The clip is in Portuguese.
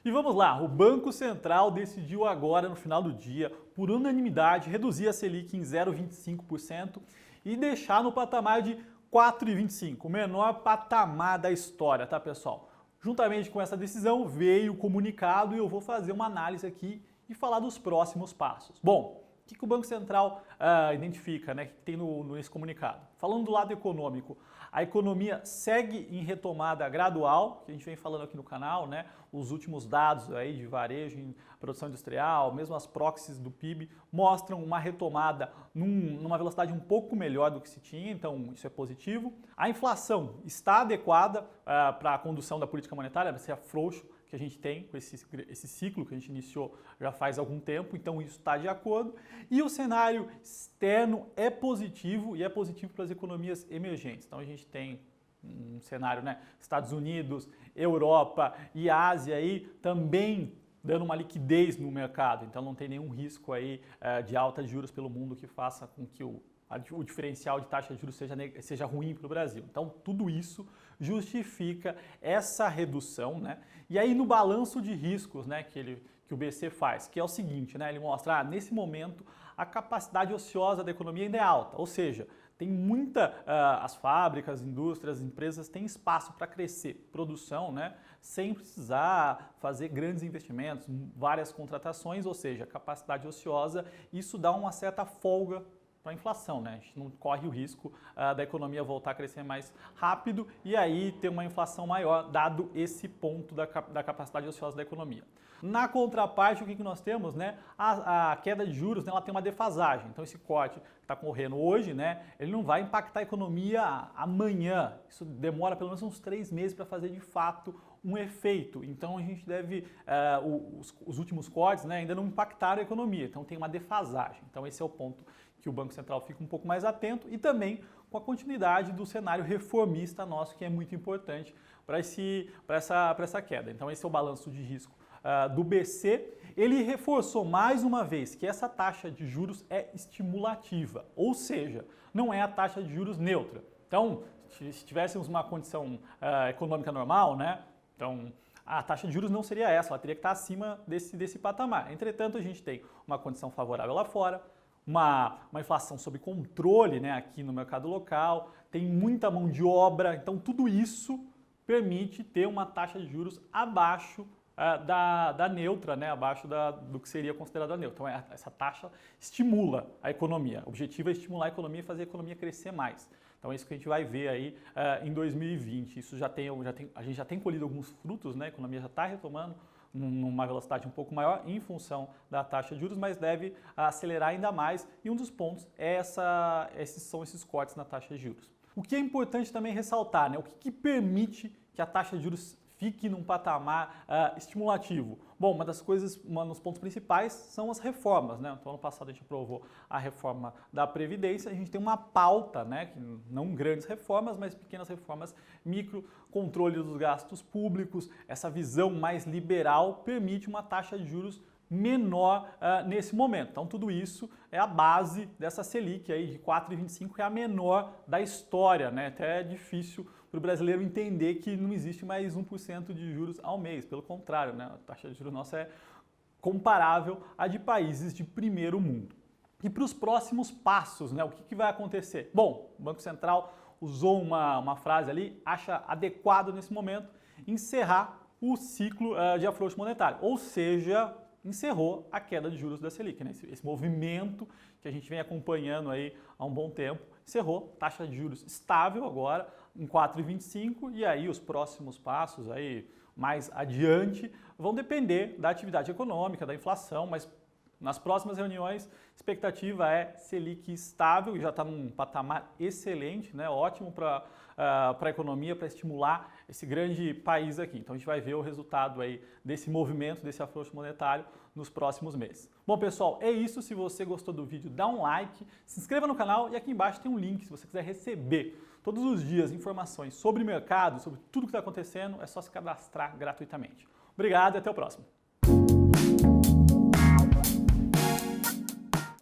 E vamos lá, o Banco Central decidiu agora, no final do dia, por unanimidade, reduzir a Selic em 0,25% e deixar no patamar de 4,25%, o menor patamar da história, tá, pessoal? Juntamente com essa decisão veio o comunicado e eu vou fazer uma análise aqui e falar dos próximos passos. Bom, o que o Banco Central identifica, né, que tem nesse comunicado? Falando do lado econômico, a economia segue em retomada gradual, que a gente vem falando aqui no canal, né? Os últimos dados aí de varejo em produção industrial, mesmo as proxies do PIB, mostram uma retomada numa velocidade um pouco melhor do que se tinha, então isso é positivo. A inflação está adequada para a condução da política monetária, esse afrouxo que a gente tem com esse ciclo que a gente iniciou já faz algum tempo, então isso está de acordo. E o cenário externo é positivo e é positivo para as economias emergentes. Então a gente tem um cenário, né, Estados Unidos, Europa e Ásia aí também dando uma liquidez no mercado, então não tem nenhum risco aí de alta de juros pelo mundo que faça com que o diferencial de taxa de juros seja ruim para o Brasil. Então, tudo isso justifica essa redução, né? E aí, no balanço de riscos, né, que o BC faz, que é o seguinte, né? Ele mostra, nesse momento, a capacidade ociosa da economia ainda é alta, ou seja, tem as fábricas, indústrias, empresas têm espaço para crescer produção, né, sem precisar fazer grandes investimentos, várias contratações, ou seja, capacidade ociosa, isso dá uma certa folga para a inflação, né? A gente não corre o risco da economia voltar a crescer mais rápido e aí ter uma inflação maior, dado esse ponto da capacidade ociosa da economia. Na contraparte, o que nós temos, né? A queda de juros, né, ela tem uma defasagem. Então esse corte que está ocorrendo hoje, né, ele não vai impactar a economia amanhã. Isso demora pelo menos uns 3 meses para fazer de fato um efeito. Então a gente deve, os últimos cortes, né, ainda não impactaram a economia. Então tem uma defasagem. Então esse é o ponto que o Banco Central fica um pouco mais atento e também com a continuidade do cenário reformista nosso, que é muito importante para essa queda. Então esse é o balanço de risco do BC. Ele reforçou mais uma vez que essa taxa de juros é estimulativa, ou seja, não é a taxa de juros neutra. Então, se tivéssemos uma condição econômica normal, né, então a taxa de juros não seria essa, ela teria que estar acima desse patamar. Entretanto, a gente tem uma condição favorável lá fora, uma inflação sob controle, né, aqui no mercado local, tem muita mão de obra, então tudo isso permite ter uma taxa de juros abaixo da neutra, né, abaixo do que seria considerado a neutra. Então essa taxa estimula a economia, o objetivo é estimular a economia e fazer a economia crescer mais. Então é isso que a gente vai ver aí em 2020, isso a gente já tem colhido alguns frutos, né, a economia já está retomando numa velocidade um pouco maior em função da taxa de juros, mas deve acelerar ainda mais e um dos pontos são esses cortes na taxa de juros. O que é importante também ressaltar, né, o que permite que a taxa de juros fique num patamar estimulativo? Bom, um dos pontos principais são as reformas, né? Então, ano passado a gente aprovou a reforma da Previdência, a gente tem uma pauta, né, que não grandes reformas, mas pequenas reformas, micro, controle dos gastos públicos, essa visão mais liberal permite uma taxa de juros menor nesse momento. Então tudo isso é a base dessa Selic aí de 4,25, que é a menor da história, né? Até é difícil para o brasileiro entender que não existe mais 1% de juros ao mês, pelo contrário, né? A taxa de juros nossa é comparável à de países de primeiro mundo. E para os próximos passos, né? O que vai acontecer? Bom, o Banco Central usou uma frase ali, acha adequado nesse momento encerrar o ciclo de afrouxo monetário, ou seja, encerrou a queda de juros da Selic, né? Esse movimento que a gente vem acompanhando aí há um bom tempo, encerrou, taxa de juros estável agora em 4,25 e aí os próximos passos aí mais adiante vão depender da atividade econômica, da inflação, mas nas próximas reuniões, a expectativa é Selic estável, e já está num patamar excelente, né? Ótimo para a economia, para estimular esse grande país aqui. Então a gente vai ver o resultado aí desse movimento, desse afrouxo monetário nos próximos meses. Bom, pessoal, é isso. Se você gostou do vídeo, dá um like, se inscreva no canal e aqui embaixo tem um link se você quiser receber todos os dias informações sobre mercado, sobre tudo que está acontecendo, é só se cadastrar gratuitamente. Obrigado e até o próximo.